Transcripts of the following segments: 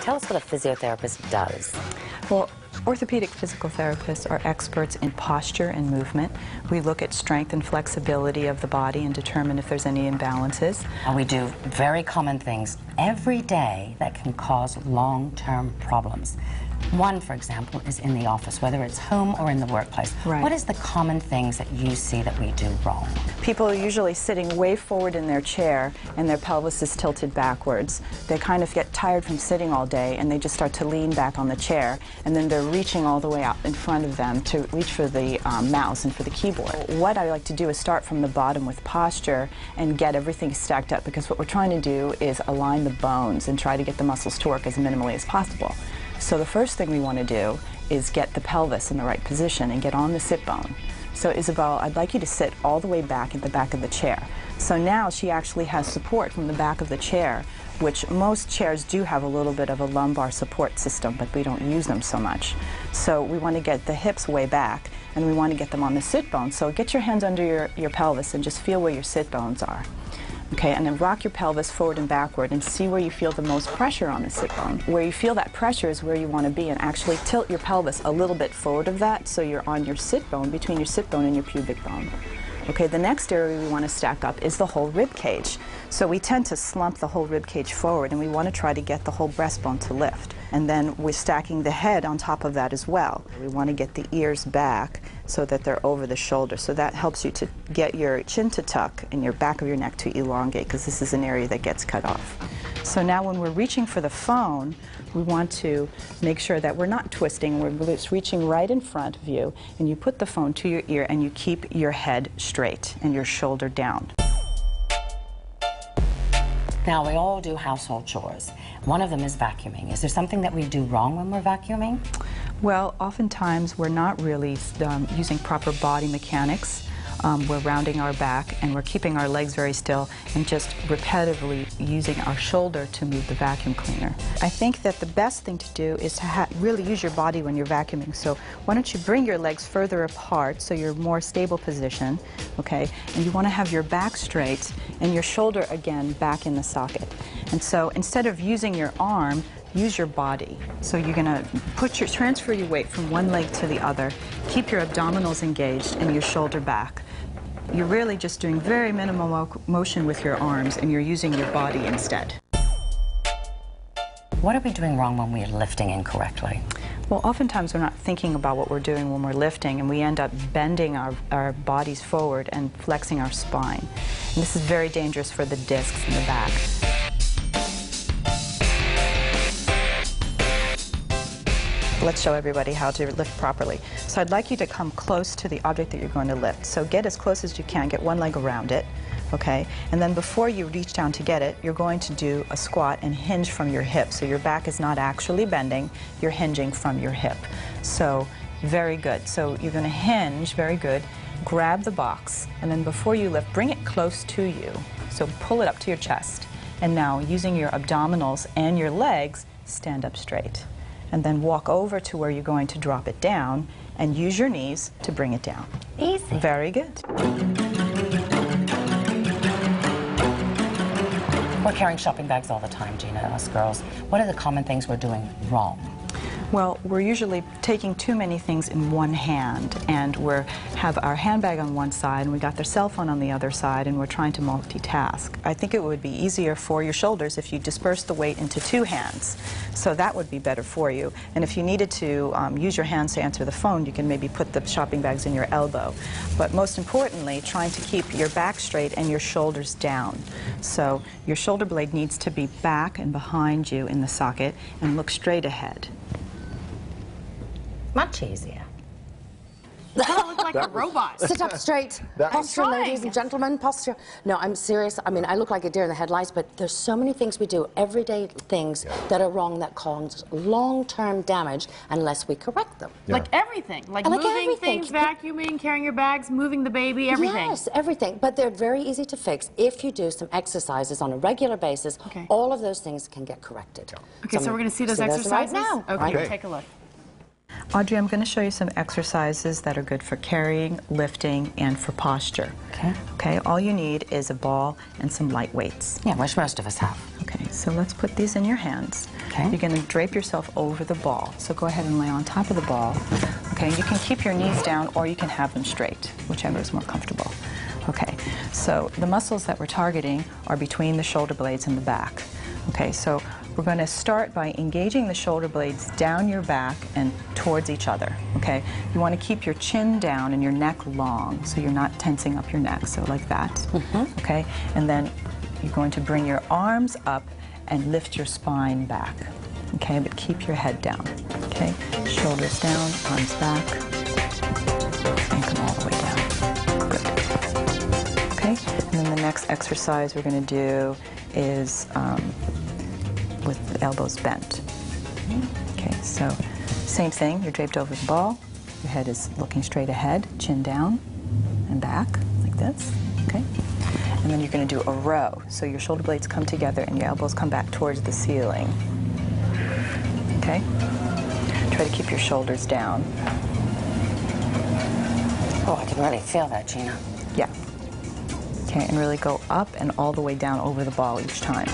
tell us what a physiotherapist does. Well, orthopedic physical therapists are experts in posture and movement. We look at strength and flexibility of the body and determine if there's any imbalances. And we do very common things every day that can cause long-term problems. One, for example, is in the office, whether it's home or in the workplace. Right. What is the common things that you see that we do wrong? People are usually sitting way forward in their chair and their pelvis is tilted backwards. They kind of get tired from sitting all day and they just start to lean back on the chair, and then they're reaching all the way out in front of them to reach for the mouse and for the keyboard. What I like to do is start from the bottom with posture and get everything stacked up, because what we're trying to do is align the bones and try to get the muscles to work as minimally as possible. So the first thing we want to do is get the pelvis in the right position and get on the sit bone. So Isabel, I'd like you to sit all the way back at the back of the chair. So now she actually has support from the back of the chair, which most chairs do have a little bit of a lumbar support system, but we don't use them so much. So we want to get the hips way back, and we want to get them on the sit bone. So get your hands under your pelvis and just feel where your sit bones are. Okay, and then rock your pelvis forward and backward and see where you feel the most pressure on the sit bone. Where you feel that pressure is where you want to be, and actually tilt your pelvis a little bit forward of that so you're on your sit bone, between your sit bone and your pubic bone. Okay, the next area we want to stack up is the whole rib cage. So we tend to slump the whole rib cage forward, and we want to try to get the whole breastbone to lift. And then we're stacking the head on top of that as well. We want to get the ears back so that they're over the shoulder. So that helps you to get your chin to tuck and your back of your neck to elongate, because this is an area that gets cut off. So now when we're reaching for the phone, we want to make sure that we're not twisting, we're just reaching right in front of you, and you put the phone to your ear and you keep your head straight and your shoulder down. Now, we all do household chores. One of them is vacuuming. Is there something that we do wrong when we're vacuuming? Well, oftentimes we're not really using proper body mechanics. We're rounding our back and we're keeping our legs very still and just repetitively using our shoulder to move the vacuum cleaner. I think that the best thing to do is to really use your body when you're vacuuming. So why don't you bring your legs further apart so you're in a more stable position, okay? And you want to have your back straight and your shoulder again back in the socket. And so instead of using your arm, use your body. So you're going to transfer your weight from one leg to the other, keep your abdominals engaged and your shoulder back. You're really just doing very minimal motion with your arms, and you're using your body instead. What are we doing wrong when we're lifting incorrectly? Well, oftentimes we're not thinking about what we're doing when we're lifting, and we end up bending our bodies forward and flexing our spine. And this is very dangerous for the discs in the back. Let's show everybody how to lift properly. So I'd like you to come close to the object that you're going to lift. So get as close as you can, get one leg around it, okay? And then before you reach down to get it, you're going to do a squat and hinge from your hip. So your back is not actually bending, you're hinging from your hip. So very good. So you're going to hinge, very good, grab the box, and then before you lift, bring it close to you. So pull it up to your chest. And now, using your abdominals and your legs, stand up straight. And then walk over to where you're going to drop it down and use your knees to bring it down. Easy. Very good. We're carrying shopping bags all the time, Gina, us girls. What are the common things we're doing wrong? Well, we're usually taking too many things in one hand, and we have our handbag on one side and we got their cell phone on the other side, and we're trying to multitask. I think it would be easier for your shoulders if you disperse the weight into two hands. So that would be better for you. And if you needed to use your hands to answer the phone, you can maybe put the shopping bags in your elbow. But most importantly, trying to keep your back straight and your shoulders down. So your shoulder blade needs to be back and behind you in the socket and look straight ahead. Much easier. You look like a robot. Sit up straight. Posture, ladies and gentlemen, posture. No, I'm serious. I mean, I look like a deer in the headlights, but there's so many things we do, everyday things that are wrong that cause long-term damage unless we correct them. Like everything. Like moving everything. things, vacuuming, carrying your bags, moving the baby, everything. Yes, everything. But they're very easy to fix if you do some exercises on a regular basis. Okay. All of those things can get corrected. Okay, so we're going to see those exercises? Right now. Okay, take a look. Audrey, I'm going to show you some exercises that are good for carrying, lifting, and for posture. Okay. Okay, all you need is a ball and some light weights. Yeah, which most of us have. Okay, So let's put these in your hands. Okay. You're going to drape yourself over the ball. So go ahead and lay on top of the ball. Okay, you can keep your knees down or you can have them straight, whichever is more comfortable. Okay, so the muscles that we're targeting are between the shoulder blades and the back. Okay, so we're going to start by engaging the shoulder blades down your back and towards each other. Okay, you want to keep your chin down and your neck long so you're not tensing up your neck, so like that. Okay, and then you're going to bring your arms up and lift your spine back. Okay, but keep your head down. Okay, shoulders down, arms back, and come all the way down. Good. Okay, and then the next exercise we're going to do is with the elbows bent. Okay, so same thing, you're draped over the ball, your head is looking straight ahead, chin down and back, like this, okay? And then you're going to do a row, so your shoulder blades come together and your elbows come back towards the ceiling. Okay? Try to keep your shoulders down. Oh, I can really feel that, Gina. Yeah. Okay, and really go up and all the way down over the ball each time.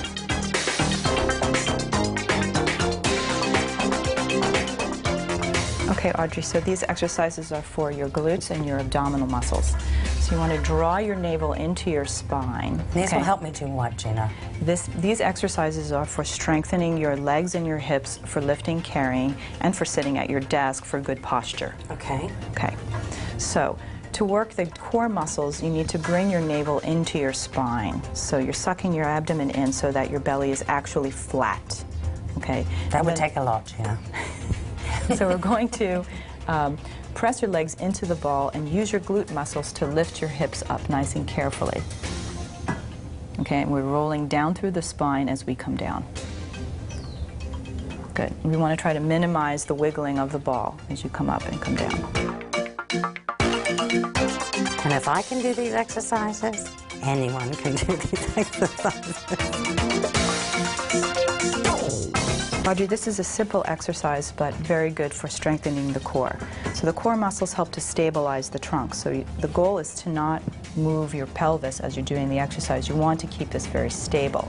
Okay, Audrey, so these exercises are for your glutes and your abdominal muscles. So you want to draw your navel into your spine. These will help me do what, Gina? These exercises are for strengthening your legs and your hips for lifting, carrying, and for sitting at your desk for good posture. Okay. Okay. So to work the core muscles, you need to bring your navel into your spine. So you're sucking your abdomen in so that your belly is actually flat. Okay. That would take a lot, Gina. So we're going to press your legs into the ball and use your glute muscles to lift your hips up nice and carefully. Okay, and we're rolling down through the spine as we come down. Good. We want to try to minimize the wiggling of the ball as you come up and come down. And if I can do these exercises, anyone can do these exercises. Audrey, this is a simple exercise, but very good for strengthening the core. So the core muscles help to stabilize the trunk. So the goal is to not move your pelvis as you're doing the exercise. You want to keep this very stable.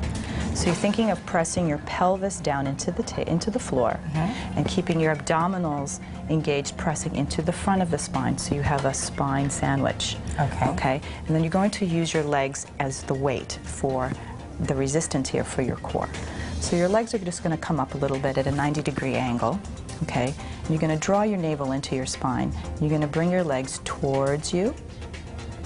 So you're thinking of pressing your pelvis down into the floor and keeping your abdominals engaged, pressing into the front of the spine so you have a spine sandwich. Okay. Okay? And then you're going to use your legs as the weight for the resistance here for your core. So your legs are just going to come up a little bit at a 90-degree angle, okay? And you're going to draw your navel into your spine. You're going to bring your legs towards you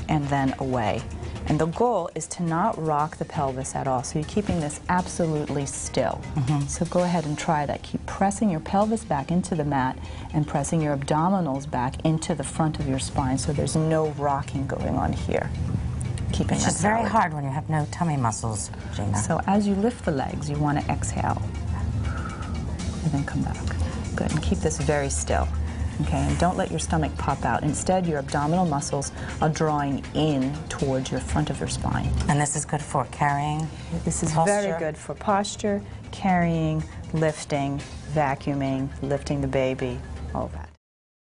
and then away. And the goal is to not rock the pelvis at all. So you're keeping this absolutely still. So go ahead and try that. Keep pressing your pelvis back into the mat and pressing your abdominals back into the front of your spine so there's no rocking going on here. Keeping It's very hard when you have no tummy muscles, Gina. So as you lift the legs, you want to exhale and then come back. Good, and keep this very still. Okay, and don't let your stomach pop out. Instead, your abdominal muscles are drawing in towards your front of your spine. And this is good for carrying? This is posture? very good for posture, carrying, lifting, vacuuming, lifting the baby, all that.